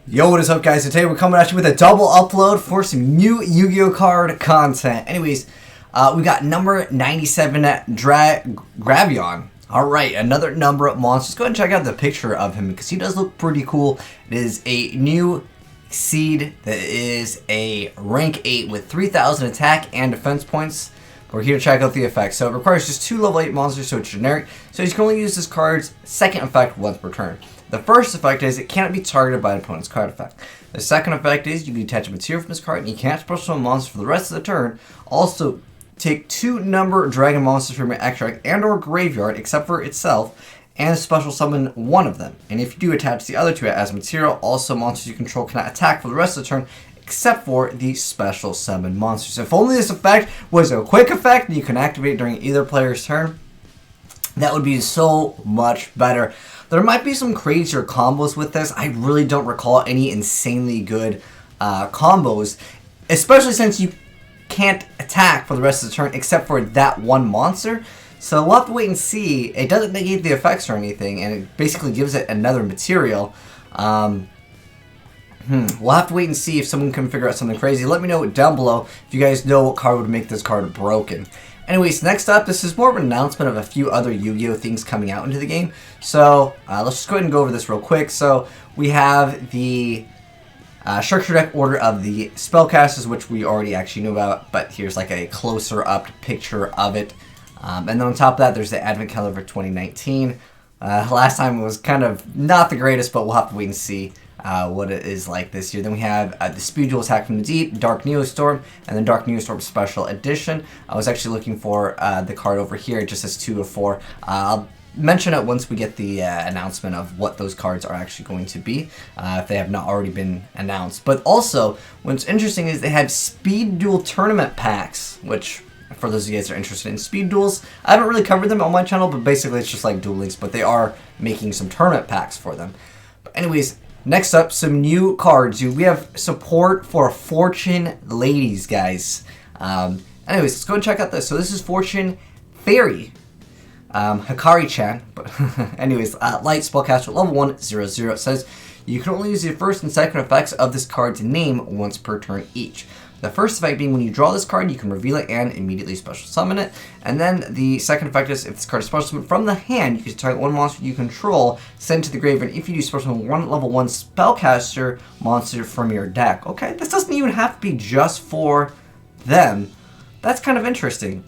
Yo, what is up, guys? So today we're coming at you with a double upload for some new Yu-Gi-Oh card content. Anyways, we got number 97 Dragravion. Alright, another number of monsters. Go ahead and check out the picture of him because he does look pretty cool. It is a new seed that is a rank 8 with 3,000 attack and defense points. We're here to check out the effects. So it requires just 2 level 8 monsters, so it's generic. So you can only use this card's second effect once per turn. The first effect is it cannot be targeted by an opponent's card effect. The second effect is you can detach a material from this card and you can't special summon monsters for the rest of the turn. Also, take 2 number dragon monsters from your extract and or graveyard except for itself and special summon one of them. And if you do attach the other 2 as material, also monsters you control cannot attack for the rest of the turn except for the special summon monsters. If only this effect was a quick effect and you can activate it during either player's turn, that would be so much better. There might be some crazier combos with this. I really don't recall any insanely good combos, especially since you can't attack for the rest of the turn except for that one monster. So we'll have to wait and see. It doesn't negate the effects or anything, and it basically gives it another material. We'll have to wait and see if someone can figure out something crazy. Let me know down below if you guys know what card would make this card broken. Anyways, next up, this is more of an announcement of a few other Yu-Gi-Oh things coming out into the game. So, let's just go ahead and go over this real quick. So, we have the structure deck order of the spellcasters, which we already actually knew about, but here's like a closer up picture of it. And then on top of that, there's the Advent Calendar for 2019. Last time it was kind of not the greatest, but we'll have to wait and see what it is like this year. Then we have the Speed Duel Attack from the Deep, Dark Neostorm, and then Dark Neostorm Special Edition. I was actually looking for the card over here. It just says 2 of 4. I'll mention it once we get the announcement of what those cards are actually going to be, if they have not already been announced. But also, what's interesting is they have Speed Duel Tournament Packs, which, for those of you guys that are interested in speed duels, I haven't really covered them on my channel, but basically it's just like Duel Links, but they are making some tournament packs for them. But anyways, next up, some new cards. We have support for Fortune Ladies, guys. Anyways, let's go and check out this. So this is Fortune Fairy. Hikari-chan. But anyways, light spellcaster level 1/0/0. It says you can only use the first and second effects of this card's name once per turn each. The first effect being when you draw this card, you can reveal it and immediately special summon it. And then the second effect is if this card is special summoned from the hand, you can target one monster you control, send to the graveyard. If you do special summon one level 1 spellcaster monster from your deck. Okay, this doesn't even have to be just for them. That's kind of interesting.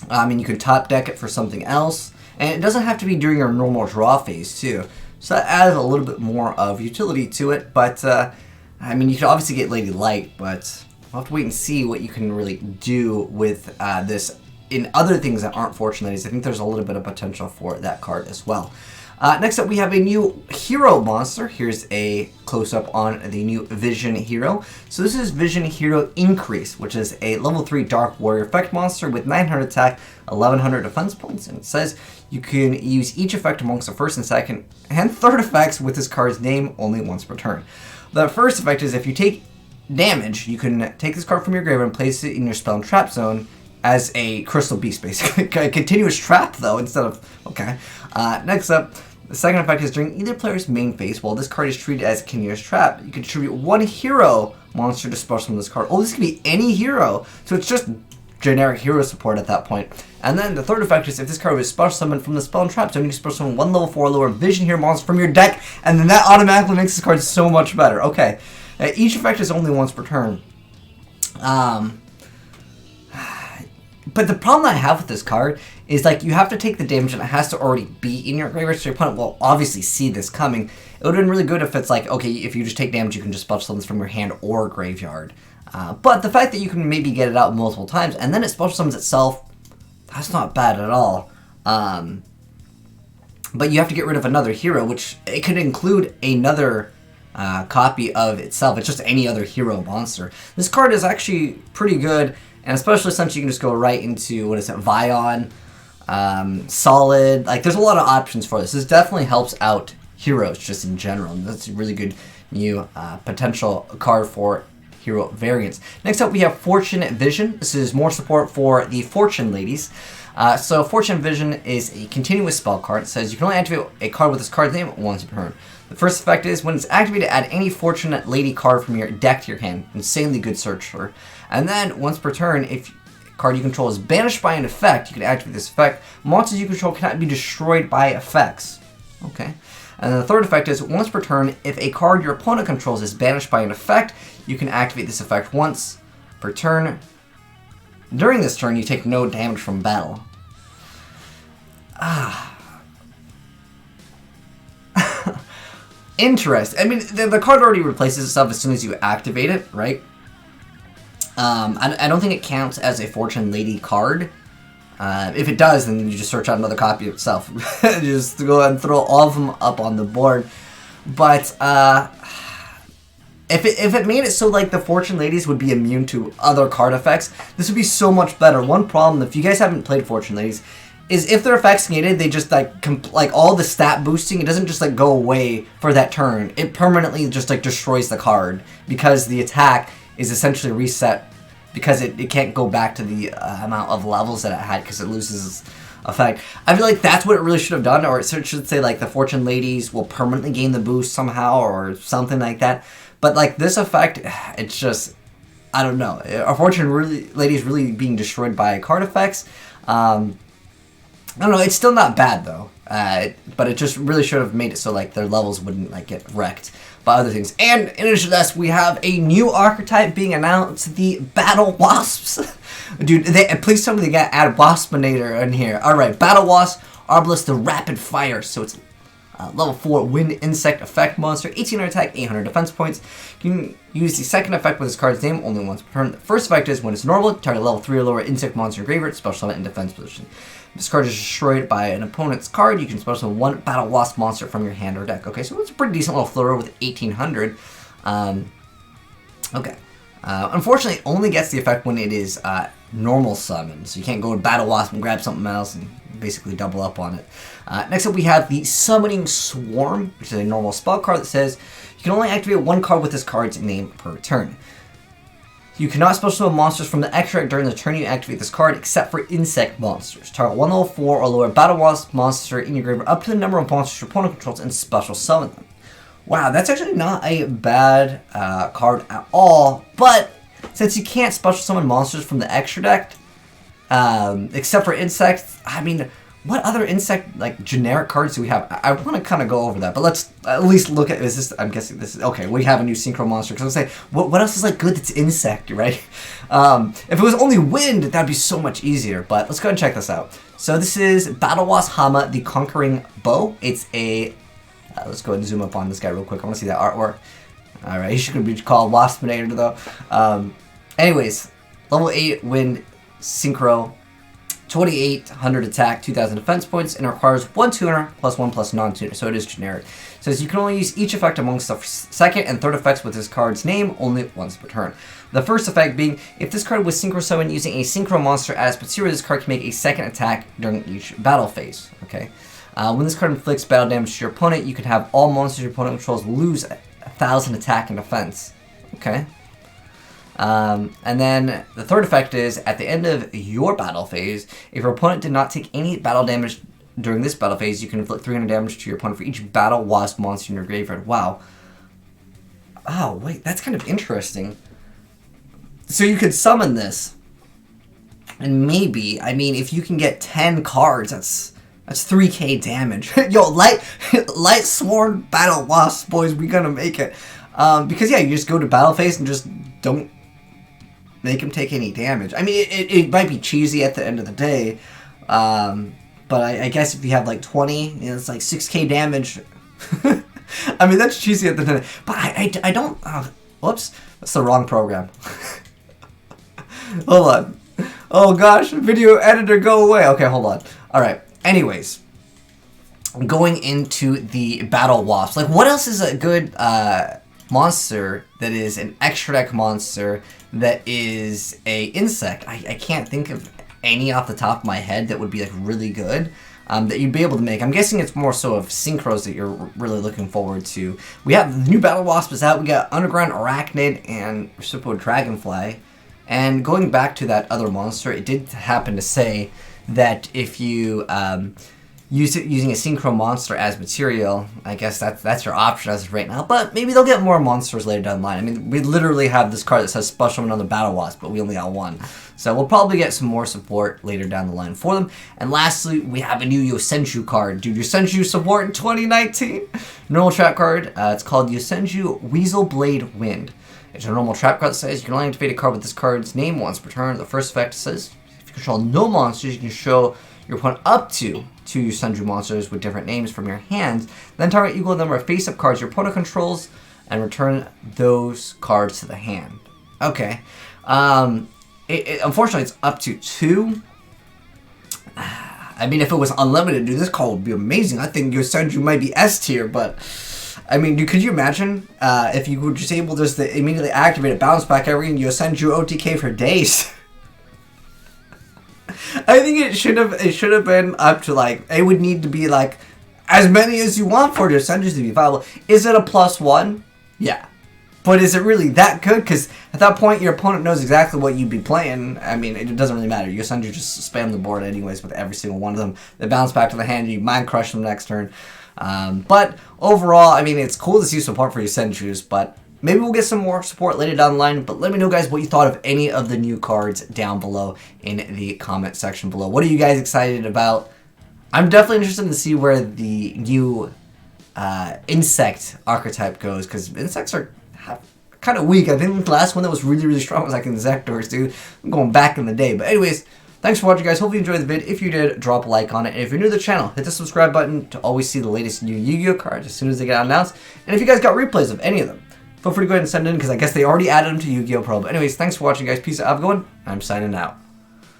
I mean, you could top deck it for something else. And it doesn't have to be during your normal draw phase, too. So that adds a little bit more of utility to it, but I mean, you could obviously get Lady Light, but we'll have to wait and see what you can really do with this in other things that aren't Fortune Ladies. I think there's a little bit of potential for that card as well. Next up, we have a new hero monster. Here's a close-up on the new Vision Hero. So this is Vision Hero Increase, which is a level 3 Dark Warrior effect monster with 900 attack, 1100 defense points. And it says you can use each effect amongst the first and second and third effects with this card's name only once per turn. The first effect is if you take damage, you can take this card from your graveyard and place it in your spell and trap zone as a crystal beast, basically. A continuous trap, though, instead of... Okay. Next up, the second effect is during either player's main phase, while this card is treated as a continuous trap, you can contribute 1 hero monster to special summon this card. Oh, this can be any hero. So it's just generic hero support at that point. And then the third effect is if this card was special summoned from the spell and trap zone, you can special summon 1 level 4 lower Vision Hero monster from your deck, and then that automatically makes this card so much better. Okay, each effect is only once per turn. But the problem I have with this card is like you have to take the damage and it has to already be in your graveyard, so your opponent will obviously see this coming. It would have been really good if it's like, okay, if you just take damage, you can just special summon this from your hand or graveyard. But the fact that you can maybe get it out multiple times and then it special summons itself, that's not bad at all. But you have to get rid of another hero, which it could include another copy of itself. It's just any other hero monster. This card is actually pretty good, and especially since you can just go right into, what is it, Vion, Solid. Like, there's a lot of options for this. This definitely helps out heroes just in general. That's a really good new potential card for hero variants. Next up, we have Fortune Vision. This is more support for the Fortune Ladies. So Fortune Vision is a continuous spell card. It says you can only activate a card with this card's name once per turn. The first effect is, when it's activated, add any Fortune Lady card from your deck to your hand. Insanely good searcher. And then, once per turn, if card you control is banished by an effect, you can activate this effect. Monsters you control cannot be destroyed by effects. Okay. And then the third effect is, once per turn, if a card your opponent controls is banished by an effect, you can activate this effect once per turn. During this turn, you take no damage from battle. Interesting. I mean, the card already replaces itself as soon as you activate it, right? I don't think it counts as a Fortune Lady card. If it does, then you just search out another copy of itself. Just go ahead and throw all of them up on the board. But if it made it so like the Fortune Ladies would be immune to other card effects, this would be so much better. One problem, if you guys haven't played Fortune Ladies, is if their effects negated, they just like all the stat boosting, it doesn't just like go away for that turn. It permanently just like destroys the card because the attack is essentially reset because it can't go back to the amount of levels that it had because it loses effect. I feel like that's what it really should have done, or it should say like the Fortune Ladies will permanently gain the boost somehow or something like that. But like this effect, it's just, I don't know. Our Fortune Ladies really being destroyed by card effects. I don't know, it's still not bad though, but it just really should have made it so like their levels wouldn't like get wrecked by other things. And in addition to this, we have a new archetype being announced, the Battlewasps. Dude, please tell me they got add Waspinator in here. Alright, Battlewasp, Arbalist, the Rapid Fire, so it's level 4 Wind Insect Effect monster, 1800 attack, 800 defense points. You can use the second effect with this card's name only once per turn. The first effect is, when it's normal, target level 3 or lower insect monster in graveyard, special summon in defense position. If this card is destroyed by an opponent's card, you can special summon one Battlewasp monster from your hand or deck. Okay, so it's a pretty decent little floater with 1800. Okay. Unfortunately, it only gets the effect when it is normal summon, so you can't go to Battlewasp and grab something else and basically double up on it. Next up, we have the Summoning Swarm, which is a normal spell card that says you can only activate one card with this card's name per turn. You cannot special summon monsters from the extra deck during the turn you activate this card, except for insect monsters. Target one level 4 or lower Battlewasp monster in your graveyard up to the number of monsters your opponent controls and special summon them. Wow, that's actually not a bad card at all, but since you can't special summon monsters from the extra deck, except for insects, I mean, what other insect, like, generic cards do we have? I want to kind of go over that, but let's at least look at, is this, I'm guessing this is, okay, we have a new synchro monster, because I was say, what else is, like, good that's insect, right? If it was only wind, that'd be so much easier, but let's go ahead and check this out. So this is Battlewasp Hama, the Conquering Bow. It's a, let's go ahead and zoom up on this guy real quick, I want to see that artwork. Alright, he should be called Waspinator, though. Anyways, level 8 wind synchro, 2800 attack, 2000 defense points, and it requires 1 tuner plus 1 plus non-tuner, so it is generic. It says you can only use each effect amongst the second and third effects with this card's name only once per turn. The first effect being, if this card was synchro summoned using a synchro monster as Patsira, this card can make a second attack during each battle phase. Okay. When this card inflicts battle damage to your opponent, you can have all monsters your opponent controls lose 1000 attack and defense. Okay. And then the third effect is, at the end of your battle phase, if your opponent did not take any battle damage during this battle phase, you can inflict 300 damage to your opponent for each Battlewasp monster in your graveyard. Wow. Oh, wait, that's kind of interesting. So you could summon this, and maybe, I mean, if you can get 10 cards, that's 3k damage. Yo, light sworn Battlewasp, boys, we gonna make it. Because, yeah, you just go to battle phase and just don't make him take any damage. I mean, it might be cheesy at the end of the day, but I guess if you have like 20, you know, it's like 6k damage. I mean, that's cheesy at the end. But I don't. Whoops, that's the wrong program. Hold on. Oh gosh, video editor, go away. Okay, hold on. All right. Anyways, going into the Battlewasp. Like, what else is a good monster that is an extra deck monster that is a insect? I can't think of any off the top of my head that would be like really good that you'd be able to make. I'm guessing it's more so of synchros that you're really looking forward to. We have the new Battlewasp is out. We got Underground Arachnid and Reciprocal Dragonfly. And going back to that other monster, it did happen to say that if you using a synchro monster as material. I guess that's your option as of right now. But maybe they'll get more monsters later down the line. I mean, we literally have this card that says Special on the Battlewasp, but we only got one. So we'll probably get some more support later down the line for them. And lastly, we have a new Yosenju card. Dude, Yosenju support in 2019. Normal trap card. It's called Yosenju Weasel Blade Wind. It's a normal trap card that says you can only activate a card with this card's name once per turn. The first effect says if you control no monsters, you can show your opponent up to 2 Yosenju monsters with different names from your hands. Then target equal number of face-up cards your opponent controls and return those cards to the hand. Okay. Unfortunately, it's up to 2. I mean, if it was unlimited, dude, this card would be amazing. I think Yosenju might be S tier, but I mean, dude, could you imagine if you were just able just to immediately activate a bounce back every Yosenju OTK for days? I think it should have been up to like, it would need to be like as many as you want for Yosenjus to be viable. Is it a +1? Yeah. But is it really that good? Because at that point, your opponent knows exactly what you'd be playing. I mean, it doesn't really matter. Yosenju just spam the board anyways with every single one of them. They bounce back to the hand. You mind crush them next turn. But overall, I mean, it's cool to see support for Yosenjus, but maybe we'll get some more support later down the line. But let me know, guys, what you thought of any of the new cards down below in the comment section below. What are you guys excited about? I'm definitely interested to see where the new insect archetype goes, because insects are kind of weak. I think the last one that was really, really strong was like Insectors, dude. I'm going back in the day. But anyways, thanks for watching, guys. Hope you enjoyed the vid. If you did, drop a like on it. And if you're new to the channel, hit the subscribe button to always see the latest new Yu-Gi-Oh cards as soon as they get announced. And if you guys got replays of any of them, feel free to go ahead and send in, because I guess they already added them to Yu-Gi-Oh Pro. But anyways, thanks for watching, guys. Peace out. Have a good one. I'm signing out.